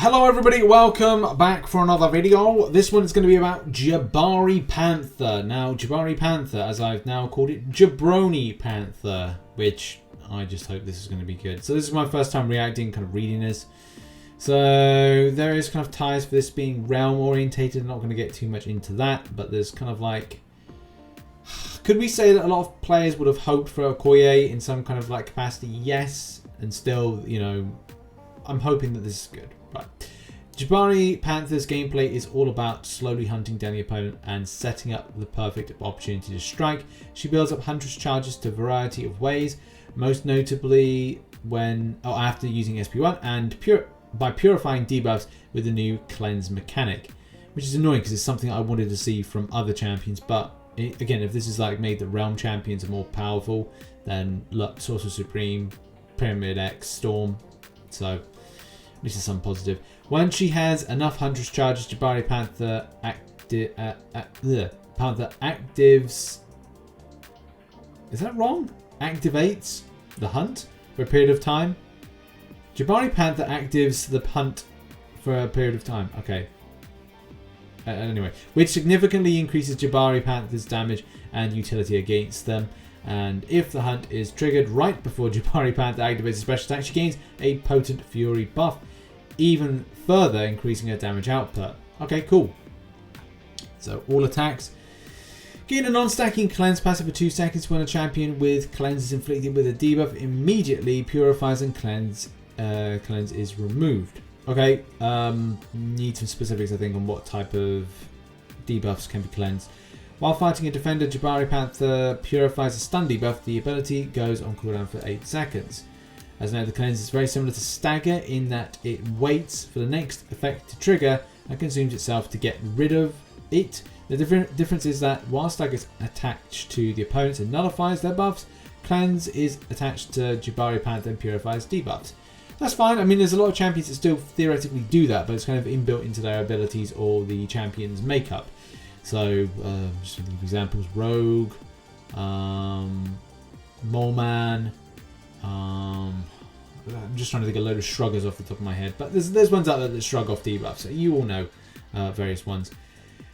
Hello everybody, welcome back for another video. This one is going to be about Jabari Panther. Now, Jabari Panther, as I've now called it, Jabroni Panther, which I just hope this is going to be good. So this is my first time reacting, kind of reading this. So there is kind of ties for this being realm orientated. I'm not going to get too much into that, but there's kind of like... Could we say that a lot of players would have hoped for Okoye in some kind of like capacity? Yes, and still, you know, I'm hoping that this is good. Right. Jabari Panther's gameplay is all about slowly hunting down the opponent and setting up the perfect opportunity to strike. She builds up Huntress charges to a variety of ways, most notably after using SP1 and by purifying debuffs with the new cleanse mechanic, which is annoying because it's something I wanted to see from other champions. But again, if this is like made the realm champions are more powerful, then look, Sorcerer Supreme, Pyramid X, Storm, so this is some positive. Once she has enough Huntress charges, Jabari Panther actives. Is that wrong? Activates the hunt for a period of time. Jabari Panther actives the hunt for a period of time. Okay. Anyway, which significantly increases Jabari Panther's damage and utility against them. And if the hunt is triggered right before Jabari Panther activates a special attack, she gains a potent fury buff, even further increasing her damage output. Okay, cool. So all attacks gain a non-stacking cleanse passive for 2 seconds when a champion with cleanse is inflicted with a debuff immediately purifies and cleanse is removed. Okay, need some specifics I think on what type of debuffs can be cleansed. While fighting a defender, Jabari Panther purifies a stun debuff. The ability goes on cooldown for 8 seconds. As now, the cleanse is very similar to Stagger in that it waits for the next effect to trigger and consumes itself to get rid of it. The difference is that while Stagger is attached to the opponents and nullifies their buffs, cleanse is attached to Jabari Panther and purifies debuffs. That's fine. I mean, there's a lot of champions that still theoretically do that, but it's kind of inbuilt into their abilities or the champion's makeup. So, just to give examples, Rogue, Moleman, I'm just trying to think of a load of shruggers off the top of my head, but there's ones out there that shrug off debuffs, so you all know various ones.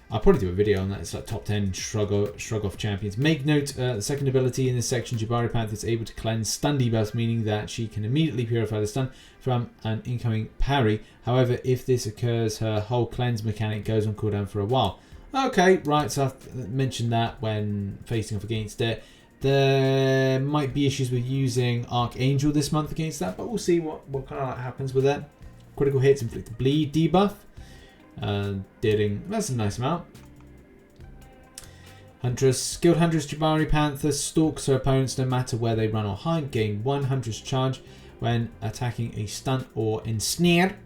I'll probably do a video on that. It's like top 10 shrug off champions. Make note, the second ability in this section, Jabari Panther is able to cleanse stun debuffs, meaning that she can immediately purify the stun from an incoming parry. However, if this occurs, her whole cleanse mechanic goes on cooldown for a while. Okay, right, so I've mentioned that when facing off against it. There might be issues with using Archangel this month against that, but we'll see what kind of happens with that. Critical hits inflict a bleed debuff. That's a nice amount. Huntress, skilled Huntress Jabari Panther stalks her opponents no matter where they run or hide. Gain 1 Huntress charge when attacking a stun or ensnare.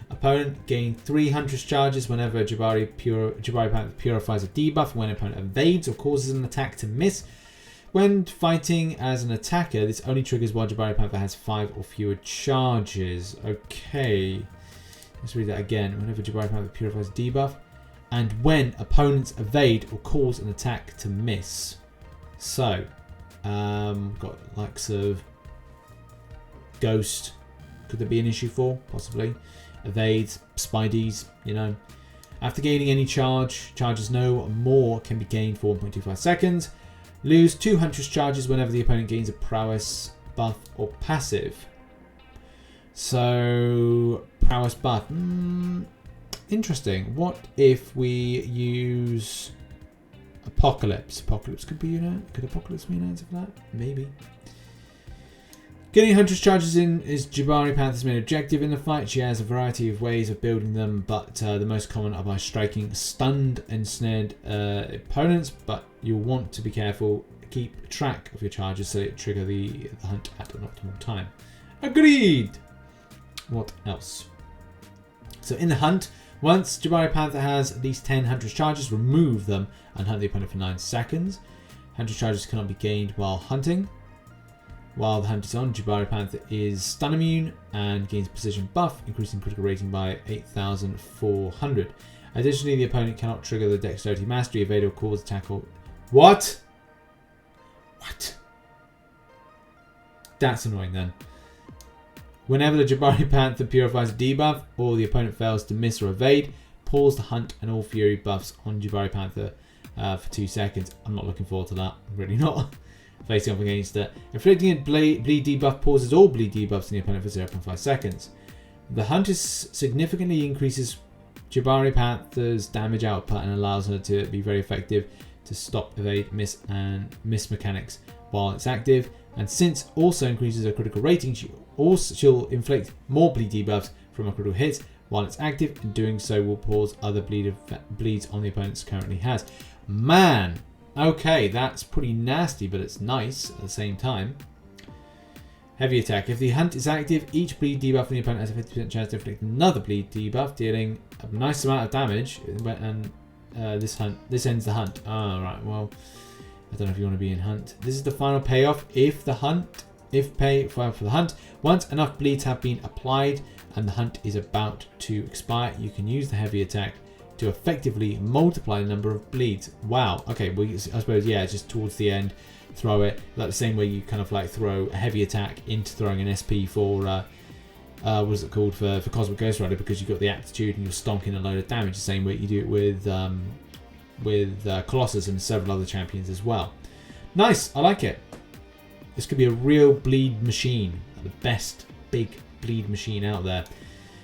Opponent gain 3 Huntress charges whenever Jabari Panther purifies a debuff. When opponent evades or causes an attack to miss. When fighting as an attacker, this only triggers while Jabari Panther has 5 or fewer charges. Okay. Let's read that again. Whenever Jabari Panther purifies a debuff. And when opponents evade or cause an attack to miss. So, got likes of Ghost. Could there be an issue for? Possibly. Evades, Spideys, you know. After gaining any charges no more can be gained for 1.25 seconds. Lose 2 Huntress charges whenever the opponent gains a prowess buff or passive. So, prowess buff. Interesting. What if we use Apocalypse? Apocalypse could be unit. Could Apocalypse be an answer for that? Maybe. Getting Huntress charges in is Jabari Panther's main objective in the fight. She has a variety of ways of building them, but the most common are by striking stunned and snared opponents. But you'll want to be careful. Keep track of your charges so it trigger the hunt at an optimal time. Agreed! What else? So in the hunt, once Jabari Panther has at least 10 Huntress charges, remove them and hunt the opponent for 9 seconds. Huntress charges cannot be gained while hunting. While the hunt is on, Jabari Panther is stun immune and gains precision buff, increasing critical rating by 8,400. Additionally, the opponent cannot trigger the Dexterity Mastery, evade or cause attack or... What? What? That's annoying then. Whenever the Jabari Panther purifies a debuff or the opponent fails to miss or evade, pause the hunt and all fury buffs on Jabari Panther for 2 seconds. I'm not looking forward to that. I'm really not. Facing off against it. Inflicting a bleed debuff pauses all bleed debuffs on the opponent for 0.5 seconds. The hunt significantly increases Jabari Panther's damage output and allows her to be very effective to stop, evade, miss mechanics while it's active. And since also increases her critical rating, she'll inflict more bleed debuffs from her critical hits while it's active, and doing so will pause other bleeds on the opponent's currently has. Man, okay, that's pretty nasty, but it's nice at the same time. Heavy attack. If the hunt is active, each bleed debuff on the opponent has a 50% chance to inflict another bleed debuff, dealing a nice amount of damage. And this ends the hunt. Oh, right. Well, I don't know if you want to be in hunt. This is the final payoff. If the hunt for the hunt, once enough bleeds have been applied and the hunt is about to expire, you can use the heavy attack to effectively multiply the number of bleeds. Wow. Okay. Well, I suppose, yeah, just towards the end, throw it like the same way you kind of like throw a heavy attack into throwing an SP for what is it called, for Cosmic Ghost Rider, because you've got the aptitude and you're stonking a load of damage the same way you do it with Colossus and several other champions as well. Nice. I like it. This could be a real bleed machine, the best big bleed machine out there.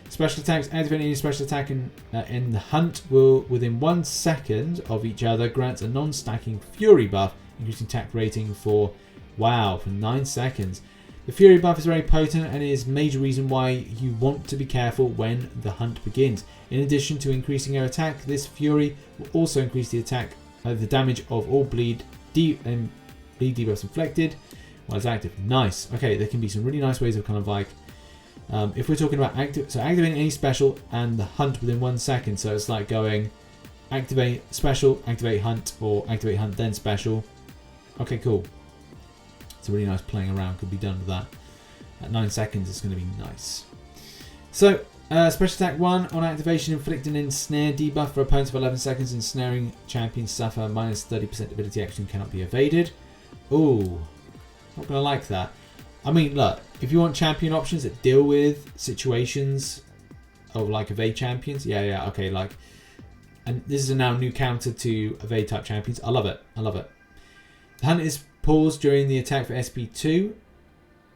Special attacks. Activating any special attack in the hunt will, within 1 second of each other, grants a non-stacking fury buff, increasing attack rating for 9 seconds. The fury buff is very potent and is a major reason why you want to be careful when the hunt begins. In addition to increasing your attack, this fury will also increase the damage of all bleed debuffs inflicted while it's active. Nice. Okay, there can be some really nice ways of kind of like, if we're talking about activating any special and the hunt within 1 second. So it's like going activate special, activate hunt, or activate hunt then special. Okay, cool. It's a really nice playing around could be done with that. At 9 seconds, it's going to be nice. So, special attack 1 on activation, inflict an ensnare debuff for opponents for 11 seconds. Ensnaring champions suffer minus 30% ability action, cannot be evaded. Ooh, not going to like that. I mean, look, if you want champion options that deal with situations of like evade champions, yeah, okay, like, and this is a now new counter to evade type champions. I love it. I love it. The hunt is paused during the attack for SP2.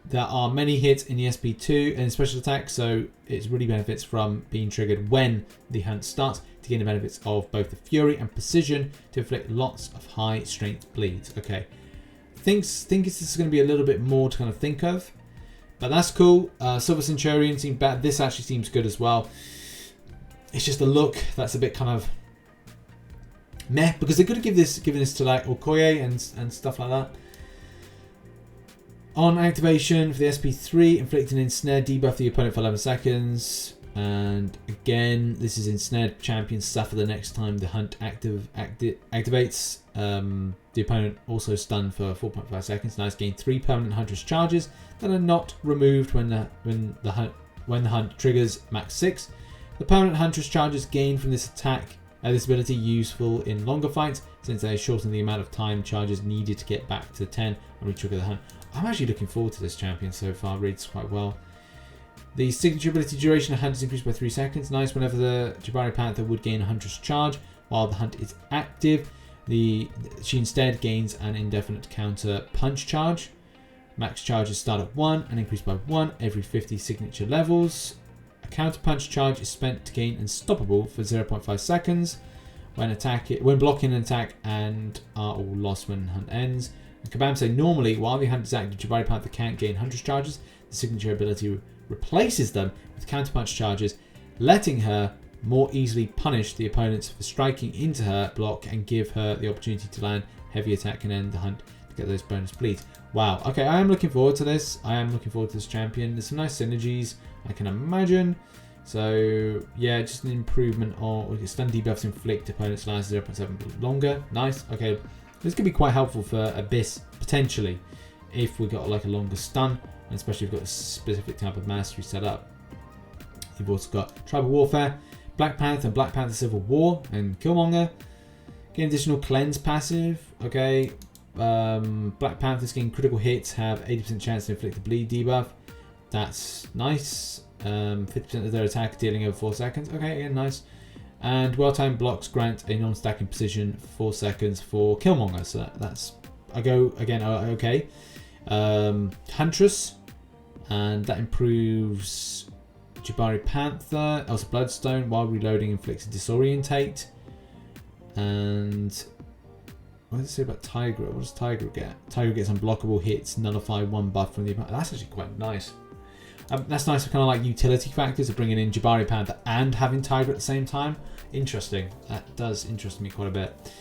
There are many hits in the SP2 and special attack, so it really benefits from being triggered when the hunt starts to gain the benefits of both the fury and precision to inflict lots of high strength bleeds. Okay, think this is going to be a little bit more to kind of think of, but that's cool. Silver Centurion seemed bad. This actually seems good as well. It's just a look that's a bit kind of meh, because they could have given this to like Okoye and stuff like that. On activation for the SP3, inflict an ensnared debuff the opponent for 11 seconds. And again, this is ensnared champions suffer the next time the hunt activates. The opponent also stunned for 4.5 seconds. Nice. Gain 3 permanent huntress charges that are not removed when the hunt triggers max 6. The permanent huntress charges gained from this attack. This ability useful in longer fights since they shorten the amount of time charges needed to get back to 10 and re-trigger the hunt. I'm actually looking forward to this champion so far. Reads quite well. The signature ability duration of hunt is increased by 3 seconds. Nice. Whenever the Jabari Panther would gain a huntress charge while the hunt is active, she instead gains an indefinite counter punch charge. Max charges start at 1 and increase by 1 every 50 signature levels. A counter punch charge is spent to gain unstoppable for 0.5 seconds when blocking an attack and are all lost when hunt ends. And Kabam say normally while the hunt is active, Jabari Panther can't gain huntress charges. The signature ability replaces them with counter punch charges, letting her more easily punish the opponents for striking into her block and give her the opportunity to land heavy attack and end the hunt to get those bonus bleeds. Wow. Okay, I am looking forward to this. I am looking forward to this champion. There's some nice synergies, I can imagine. So yeah, just an improvement on stun debuffs inflict opponents last 0.7 longer. Nice. Okay, this could be quite helpful for Abyss potentially if we got like a longer stun, and especially if we've got a specific type of mastery set up. You've also got Tribal Warfare, Black Panther and Black Panther Civil War, and Killmonger. Gain additional cleanse passive. Okay, Black Panther's gain critical hits have 80% chance to inflict a bleed debuff. That's nice. 50% of their attack dealing over 4 seconds. Okay, again, nice. And well-timed blocks grant a non-stacking position for 4 seconds for Killmonger. So that's, I go again, okay. Huntress, and that improves Jabari Panther. Also Bloodstone while reloading inflicts a disorientate. And what does it say about Tiger? What does Tiger get? Tiger gets unblockable hits, nullify 1 buff from the opponent. That's actually quite nice. That's nice for kind of like utility factors of bringing in Jabari Panther and having Tiger at the same time. Interesting. That does interest me quite a bit.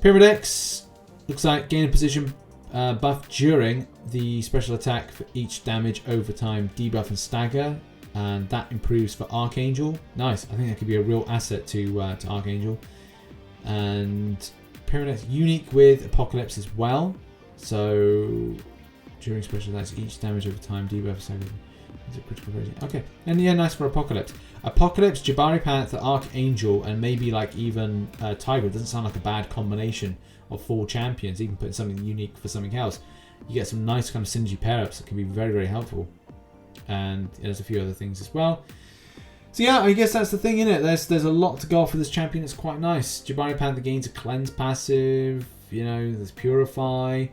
Pyramid X looks like gain a position buff during the special attack for each damage over time, debuff and stagger, and that improves for Archangel. Nice. I think that could be a real asset to Archangel. And Pyramid X unique with Apocalypse as well. So during special attacks, each damage over time, debuff and stagger. Is it critical rating? Okay, and yeah, nice for Apocalypse. Apocalypse, Jabari Panther, Archangel, and maybe like even Tiger. It doesn't sound like a bad combination of 4 champions. Even putting something unique for something else, you get some nice kind of synergy pair-ups that can be very, very helpful. And there's a few other things as well. So yeah, I guess that's the thing in it. There's a lot to go off for this champion. It's quite nice. Jabari Panther gains a cleanse passive. You know, there's Purify.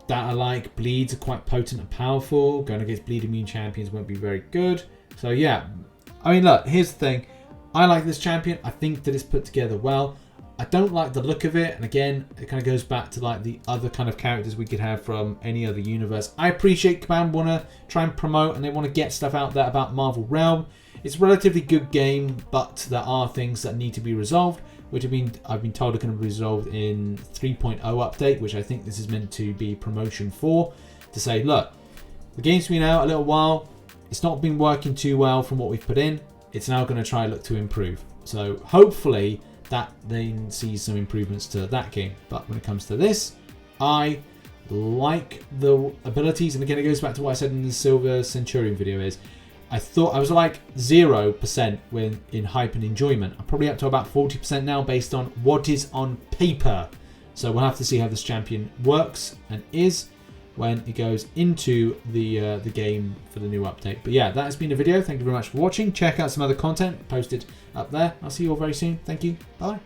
That I like. Bleeds are quite potent and powerful. Going against bleed immune champions won't be very good. So yeah, I mean, look, here's the thing. I like this champion. I think that it's put together well. I don't like the look of it. And again, it kind of goes back to like the other kind of characters we could have from any other universe. I appreciate Command want to try and promote and they want to get stuff out there about Marvel Realm. It's a relatively good game, but there are things that need to be resolved, which I've been told are going to be resolved in 3.0 update, which I think this is meant to be promotion for, to say, look, the game's been out a little while. It's not been working too well from what we've put in. It's now going to try look to improve. So hopefully that then sees some improvements to that game. But when it comes to this, I like the abilities. And again, it goes back to what I said in the Silver Centurion video is, I thought I was like 0% when in hype and enjoyment. I'm probably up to about 40% now based on what is on paper. So we'll have to see how this champion works and is when it goes into the game for the new update. But yeah, that has been the video. Thank you very much for watching. Check out some other content posted up there. I'll see you all very soon. Thank you. Bye.